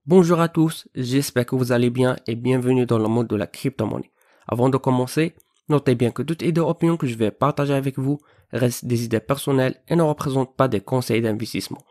Bonjour à tous, j'espère que vous allez bien et bienvenue dans le monde de la crypto-monnaie. Avant de commencer, notez bien que toutes les opinions que je vais partager avec vous restent des idées personnelles et ne représentent pas des conseils d'investissement.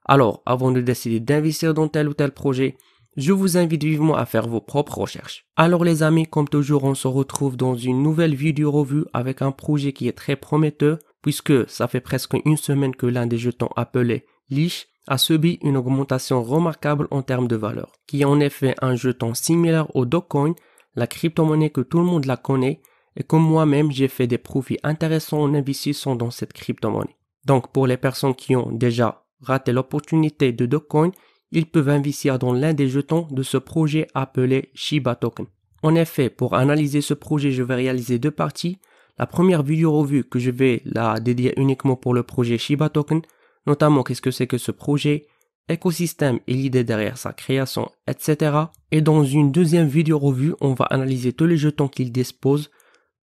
Alors, avant de décider d'investir dans tel ou tel projet, je vous invite vivement à faire vos propres recherches. Alors les amis, comme toujours, on se retrouve dans une nouvelle vidéo revue avec un projet qui est très prometteur puisque ça fait presque une semaine que l'un des jetons appelé Leash a subi une augmentation remarquable en termes de valeur, qui est en effet un jeton similaire au Dogecoin, la crypto-monnaie que tout le monde la connaît, et comme moi-même j'ai fait des profits intéressants en investissant dans cette crypto-monnaie. Donc pour les personnes qui ont déjà raté l'opportunité de Dogecoin, ils peuvent investir dans l'un des jetons de ce projet appelé Shiba Token. En effet, pour analyser ce projet, je vais réaliser deux parties. La première vidéo revue que je vais la dédier uniquement pour le projet Shiba Token, notamment qu'est-ce que c'est que ce projet, écosystème et l'idée derrière sa création, etc. Et dans une deuxième vidéo revue, on va analyser tous les jetons qu'il dispose,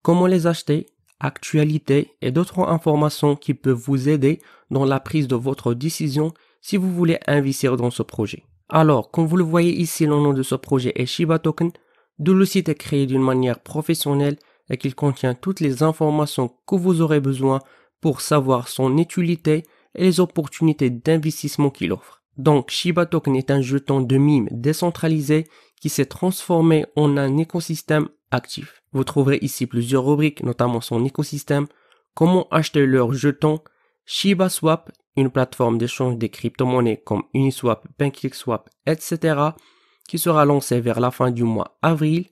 comment les acheter, actualités et d'autres informations qui peuvent vous aider dans la prise de votre décision si vous voulez investir dans ce projet. Alors, comme vous le voyez ici, le nom de ce projet est Shiba Token, d'où le site est créé d'une manière professionnelle et qu'il contient toutes les informations que vous aurez besoin pour savoir son utilité et les opportunités d'investissement qu'il offre. Donc, Shiba Token est un jeton de mime décentralisé qui s'est transformé en un écosystème actif. Vous trouverez ici plusieurs rubriques, notamment son écosystème, comment acheter leurs jetons, Shiba Swap, une plateforme d'échange des crypto-monnaies comme Uniswap, PancakeSwap, etc., qui sera lancée vers la fin du mois avril,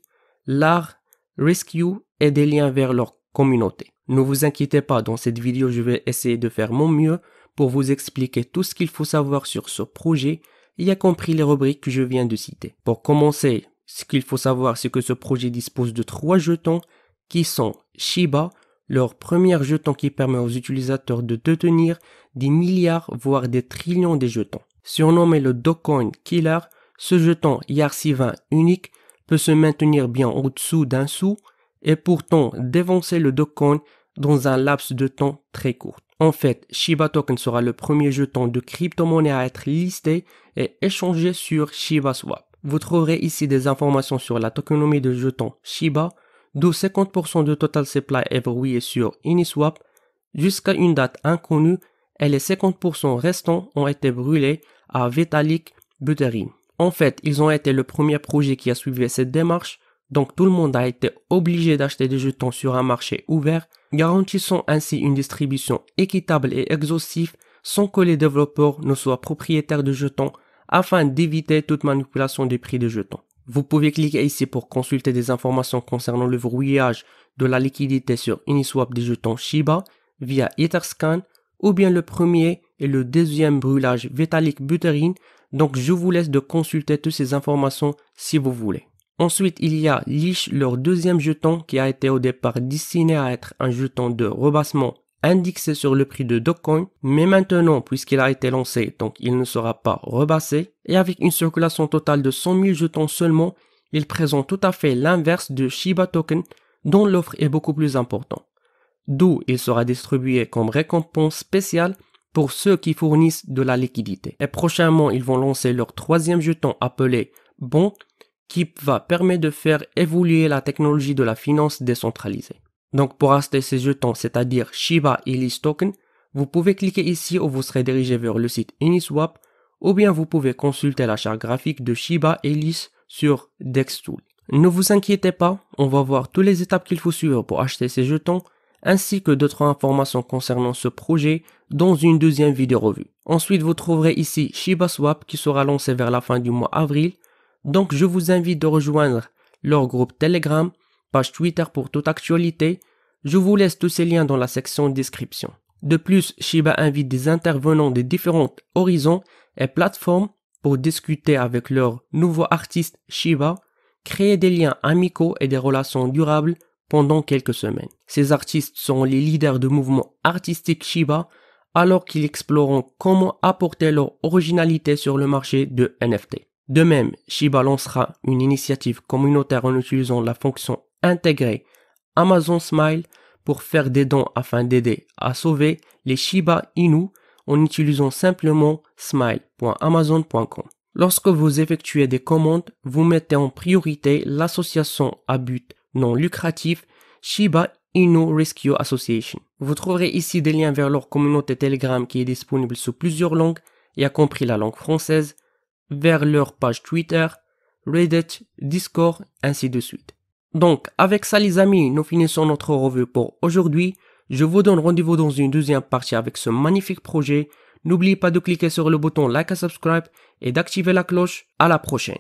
l'art, Rescue et des liens vers leur communauté. Ne vous inquiétez pas, dans cette vidéo, je vais essayer de faire mon mieux pour vous expliquer tout ce qu'il faut savoir sur ce projet, y compris les rubriques que je viens de citer. Pour commencer, ce qu'il faut savoir, c'est que ce projet dispose de 3 jetons qui sont Shiba, leur premier jeton qui permet aux utilisateurs de détenir des milliards voire des trillions de jetons. Surnommé le Dogecoin Killer, ce jeton ERC20 unique peut se maintenir bien au-dessous d'un sou et pourtant dévancer le Dogecoin dans un laps de temps très court. En fait, Shiba Token sera le premier jeton de crypto-monnaie à être listé et échangé sur Shiba Swap. Vous trouverez ici des informations sur la tokenomie de jetons Shiba, d'où 50% de total supply est verrouillé sur Uniswap jusqu'à une date inconnue et les 50% restants ont été brûlés à Vitalik Buterin. En fait, ils ont été le premier projet qui a suivi cette démarche, donc tout le monde a été obligé d'acheter des jetons sur un marché ouvert, garantissant ainsi une distribution équitable et exhaustive sans que les développeurs ne soient propriétaires de jetons afin d'éviter toute manipulation des prix des jetons. Vous pouvez cliquer ici pour consulter des informations concernant le verrouillage de la liquidité sur Uniswap des jetons Shiba via Etherscan ou bien le premier et le deuxième brûlage Vitalik Buterin, donc je vous laisse de consulter toutes ces informations si vous voulez. Ensuite, il y a Leash, leur deuxième jeton qui a été au départ destiné à être un jeton de rebassement indexé sur le prix de Dogecoin, mais maintenant, puisqu'il a été lancé, donc il ne sera pas rebassé, et avec une circulation totale de 100 000 jetons seulement, il présente tout à fait l'inverse de Shiba Token, dont l'offre est beaucoup plus importante. D'où il sera distribué comme récompense spéciale pour ceux qui fournissent de la liquidité. Et prochainement, ils vont lancer leur troisième jeton appelé Bon, qui va permettre de faire évoluer la technologie de la finance décentralisée. Donc pour acheter ces jetons, c'est-à-dire Shiba et Leash Token, vous pouvez cliquer ici où vous serez dirigé vers le site Uniswap, ou bien vous pouvez consulter la charte graphique de Shiba et Leash sur Dextool. Ne vous inquiétez pas, on va voir toutes les étapes qu'il faut suivre pour acheter ces jetons, ainsi que d'autres informations concernant ce projet dans une deuxième vidéo revue. Ensuite, vous trouverez ici Shiba Swap qui sera lancé vers la fin du mois avril. Donc je vous invite de rejoindre leur groupe Telegram, page Twitter pour toute actualité. Je vous laisse tous ces liens dans la section description. De plus, Shiba invite des intervenants de différents horizons et plateformes pour discuter avec leurs nouveaux artistes Shiba, créer des liens amicaux et des relations durables pendant quelques semaines. Ces artistes sont les leaders de mouvements artistiques Shiba alors qu'ils exploreront comment apporter leur originalité sur le marché de NFT. De même, Shiba lancera une initiative communautaire en utilisant la fonction intégrée Amazon Smile pour faire des dons afin d'aider à sauver les Shiba Inu en utilisant simplement smile.amazon.com. Lorsque vous effectuez des commandes, vous mettez en priorité l'association à but non lucratif Shiba Inu Rescue Association. Vous trouverez ici des liens vers leur communauté Telegram qui est disponible sous plusieurs langues, y compris la langue française, vers leur page Twitter, Reddit, Discord, ainsi de suite. Donc, avec ça les amis, nous finissons notre revue pour aujourd'hui. Je vous donne rendez-vous dans une deuxième partie avec ce magnifique projet. N'oubliez pas de cliquer sur le bouton like et subscribe et d'activer la cloche. À la prochaine.